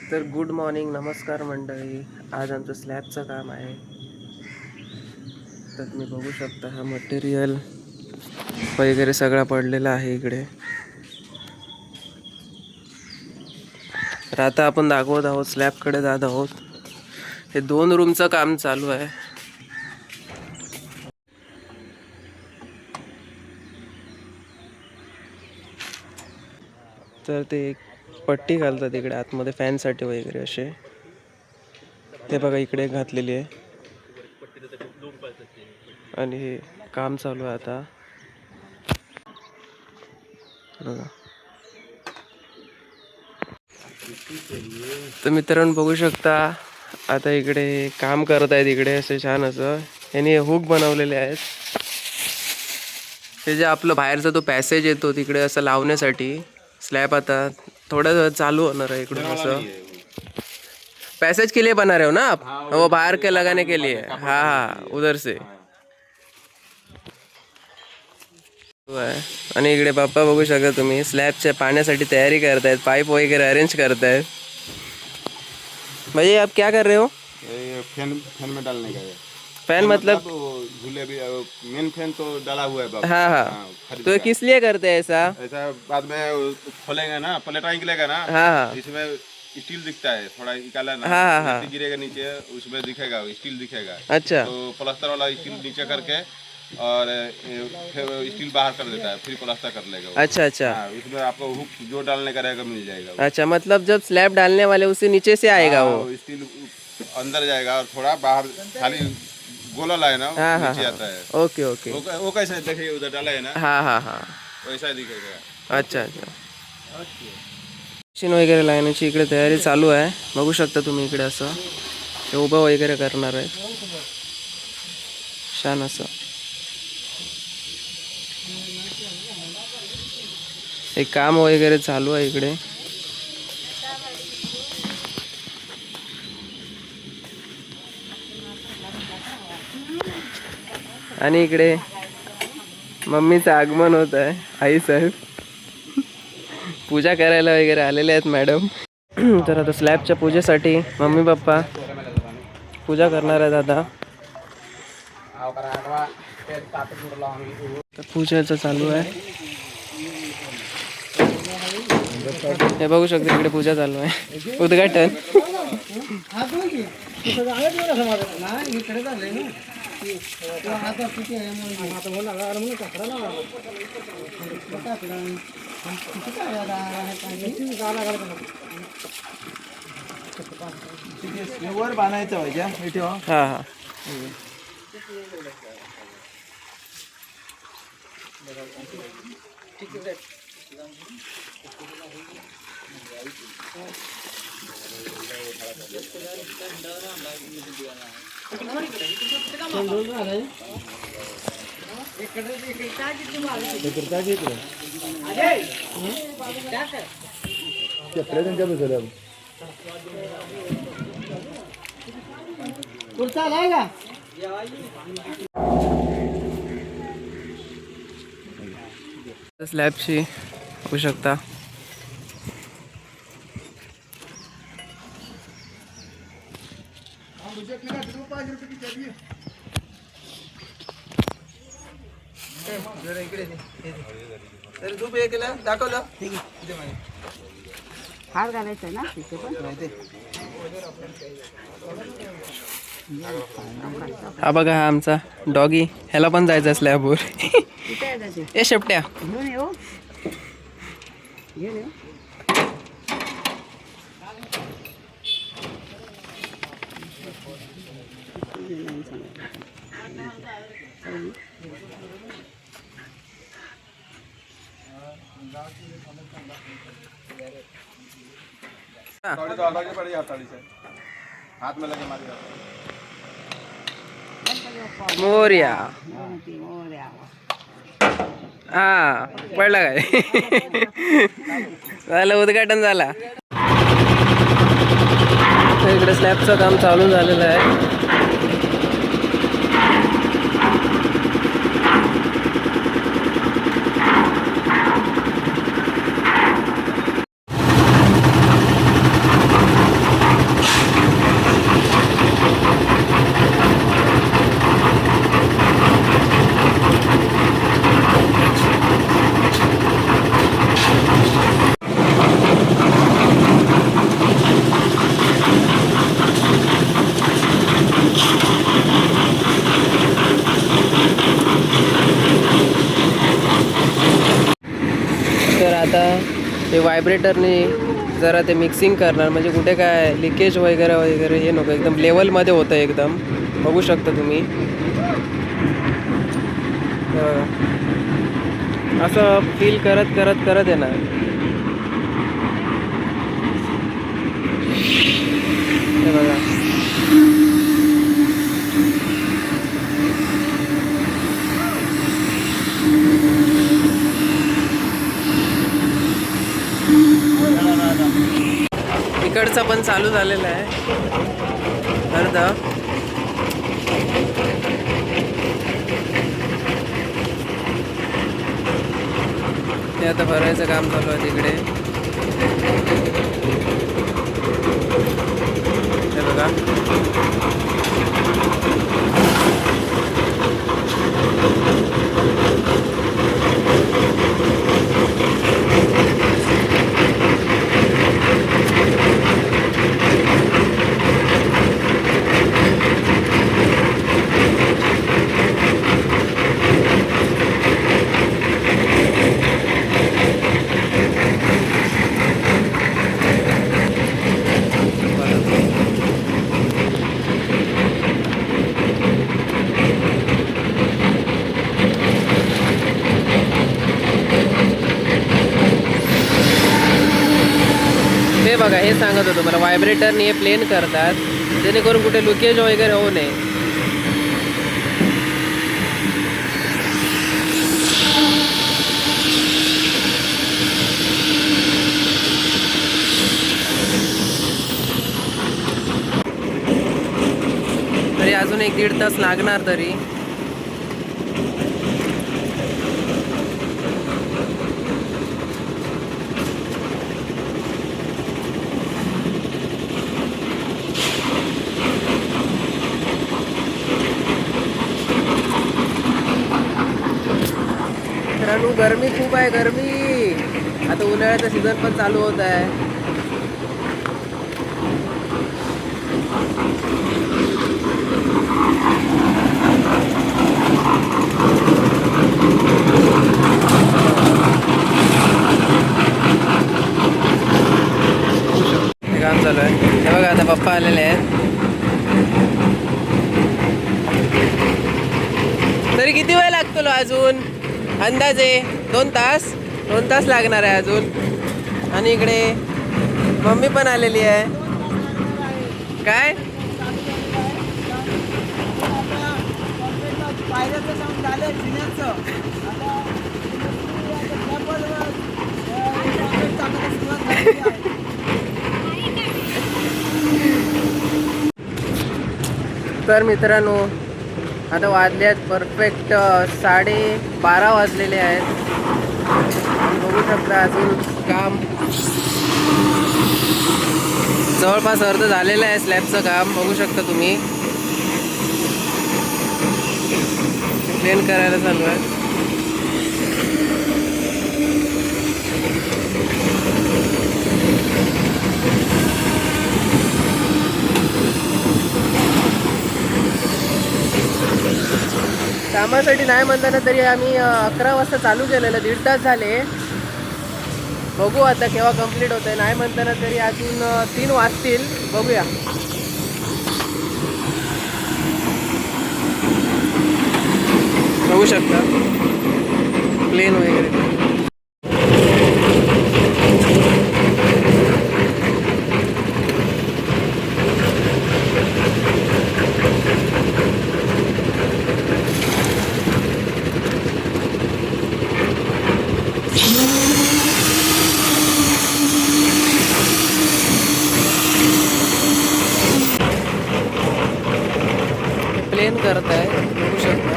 तर good morning, नमस्कार मंडळी. आज आमचं स्लॅबचं काम आहे. तर तुम्ही बघू शकता हा मटेरियल वगैरे सगळा पडलेला आहे इकडे. तर आता आपण दाखवत आहोत, स्लॅबकडे जात आहोत. हे 2 रूमचं काम चालू आहे. तर ते एक पट्टी घालतात इकडे आतमध्ये फॅनसाठी वगैरे असे. ते बघा इकडे घातलेली आहे आणि हे काम चालू आहे आता बघा. तर मित्रांनो बघू शकता, आता इकडे काम करत आहेत. इकडे असे छान असं यांनी हुक बनवलेले आहेत. हे जे आपलं बाहेरचा तो पॅसेज येतो तिकडे असं लावण्यासाठी स्लॅब आता थोड्या वेळ चालू होणार आहे. इकडून असं पैसेज के लिए बना रहे हो ना आप? वो बाहर के लगाने के लिए. हाँ हाँ, उधर से. आणि इकडे पप्पा बघू शकता तुम्ही, स्लॅबच्या पाण्यासाठी तयारी करतायत. पाईप वगैरे अरेंज करतायत. भैया आप क्या कर रहे हो? फैन फैन में डालने का है। फैन मतलब? झूले भी मेन फैन तो डाला हुआ है बाबू। हाँ हाँ, तो किस लिए करते हैं ऐसा? ऐसा बाद में खोलेंगे ना, पलटा निकलेगा ना। हाँ हाँ इसमें स्टील दिखता है, थोड़ा निकाला ना। हाँ हाँ, जैसे गिरेगा नीचे उसमें दिखेगा, स्टील दिखेगा। अच्छा तो प्लास्टर वाला स्टील नीचे करके और फिर स्टील बाहर कर देता है, फिर प्लास्टर कर लेगा वो। अच्छा अच्छा उसमें आपको हुक जो डालने का रहेगा मिल जाएगा वो। अच्छा, मतलब जब स्लैब डालने वाले उसी नीचे से आएगा वो? स्टील अंदर जाएगा और थोड़ा बाहर खाली गोला लाए ना हाँ हाँ नीचे हाँ, आता है। Okay okay. वो कैसे देखिए उधर डाला है ना, हाँ हाँ हाँ, वैसा दिखेगा। अच्छा अच्छा. मशीन वगैरे लावण्याची इकडे तयारी चालू आहे. बघू शकता तुम्ही इकडे असं ते उभं वगैरे करणार आहे. छान असं एक काम वगैरे चालू आहे इकडे. आणि इकडे मम्मीचं आगमन होत आहे. आई साहेब पूजा करायला वगैरे आलेले आहेत मॅडम. तर आता स्लॅबच्या पूजेसाठी मम्मी पप्पा पूजा करणार आहेत आता. पूजेचं चालू आहे. हे बघू शकता इकडे पूजा चालू आहे. उद्घाटन. वर बांधायचं पाहिजे इथे. हा हा, स्लॅबची बघू शकता. दाखवलं हार घालायचा ना तिथे पण. हा बघा, हा आमचा डॉगी. ह्याला पण जायचं स्लॅबवर. कुठे आहे त्याचे? ए शेपट्या, घेऊन येऊ, घेऊन येऊ. तो आगे बढ़ जाओ ताली से, हाथ में लगे मारिए। मोर्या. मोरया. हा पडला काय? झालं, उद्घाटन झाला. इकडे स्लॅबचं काम चालू झालेलं आहे. ते व्हायब्रेटरने जरा ते मिक्सिंग करणार, म्हणजे कुठे काय लिकेज वगैरे वगैरे हे नको, एकदम लेवलमध्ये होतं एकदम. बघू शकता तुम्ही. हे बघा, असं फील करत करत करत येणार. हे बघा, इकडचा पण चालू झालेला आहे अर्धा. ते आता भरायचं काम चालू आहे तिकडे. हे बघा, हे बघा, हे सांगत होतो मला, व्हायब्रेटरने हे प्लेन करतात जेणेकरून कुठे लुकेज वगैरे होऊ नये. तरी अजून 1-1.5 तास लागणार तरी. मित्रांनो, गरमी खूप आहे, गरमी. आता उन्हाळ्याचा सीझन पण चालू होत आहे. हे काम चालू आहे. हे बघा, आता पप्पा आलेले आहेत. तरी किती वेळ लागतो लो अजून? अंदाजे 2 तास. 2 तास लागणार आहे अजून. आणि इकडे मम्मी पण आलेली आहे. काय तर मित्रांनो, आता वाजले आहेत परफेक्ट 12:30 वाजलेले आहेत. बघू शकता अजून काम जवळपास अर्ध झालेलं आहे. स्लॅबचं काम बघू शकता तुम्ही. प्लेन करायला चालू आहे. कामासाठी नाही म्हणताना तरी आम्ही 11 वाजता चालू केलेलं. 1.5 तास झाले. बघू आता केव्हा कंप्लीट होत आहे. नाही म्हणताना तरी अजून 3 वाजतील. बघूया. बघू शकता प्लेन वगैरे. प्लेन करत आहे. बघू शकता.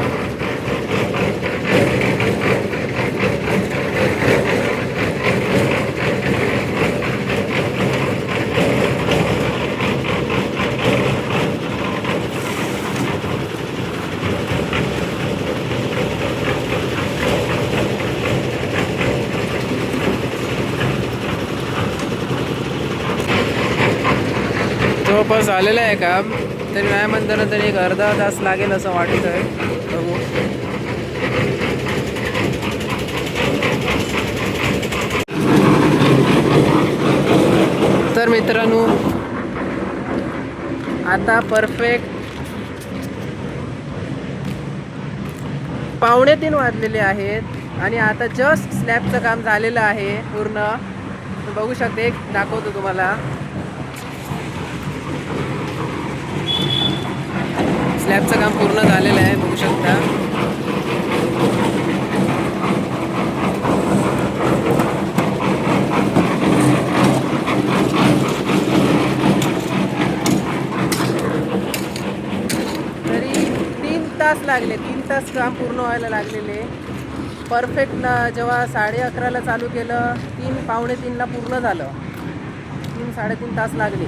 जवळपास आलेलं आहे काम. तरी नाही म्हणताना तरी एक अर्धा तास लागेल असं वाटत आहे. बघू. तर मित्रांनो आता परफेक्ट 2:45 वाजलेले आहेत आणि आता जस्ट स्लॅबचं काम झालेलं आहे पूर्ण. बघू शकते, एक दाखवतो तुम्हाला. स्लॅबचं काम पूर्ण झालेलं आहे, बघू शकता. तरी 3 तास लागले, 3 तास काम पूर्ण व्हायला लागलेले. परफेक्ट जेव्हा 11:30ला चालू केलं, 3:45ला पूर्ण झालं. 3-3.5 तास लागले.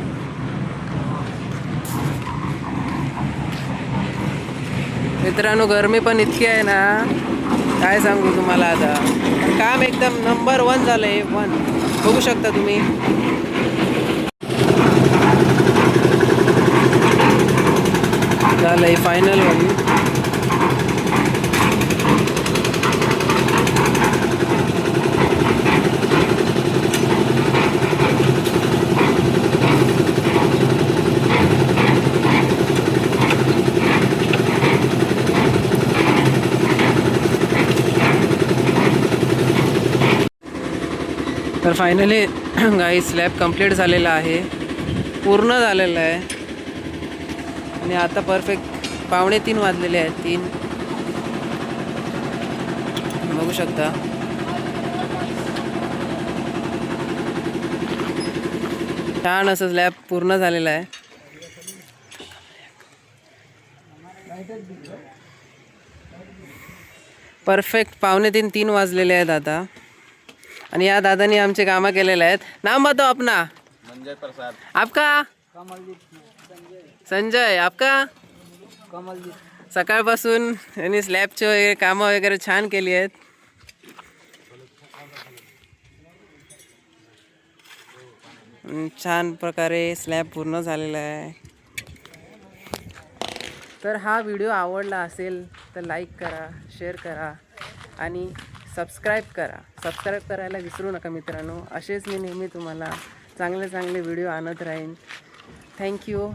मित्रांनो गरमी पण इतकी आहे ना, काय सांगू तुम्हाला. आता काम एकदम नंबर 1 झालंय, 1. बघू शकता तुम्ही. झालंय फायनल वन. तर फायनली गाई स्लॅब कंप्लीट झालेला आहे, पूर्ण झालेला आहे. आणि आता परफेक्ट 2:45 वाजलेले आहेत, 3. बघू शकता. छान असं स्लॅब पूर्ण झालेला आहे. परफेक्ट 2:45-3 वाजलेले आहेत आता. आणि या दादानी आमचे कामं केलेले आहेत. नाम बताओ अपना. मंजय प्रसाद. आपका? संजय. आपका? सकाळपासून यांनी स्लॅबचे वगैरे कामं वगैरे छान केली आहेत. छान प्रकारे स्लॅब पूर्ण झालेला आहे. तर हा व्हिडिओ आवडला असेल तर लाईक करा, शेअर करा आणि सबस्क्राईब करा. सबस्क्राईब करायला विसरू नका मित्रांनो. असेच मी नेहमी तुम्हाला चांगले चांगले व्हिडिओ आणत राहीन. थँक्यू.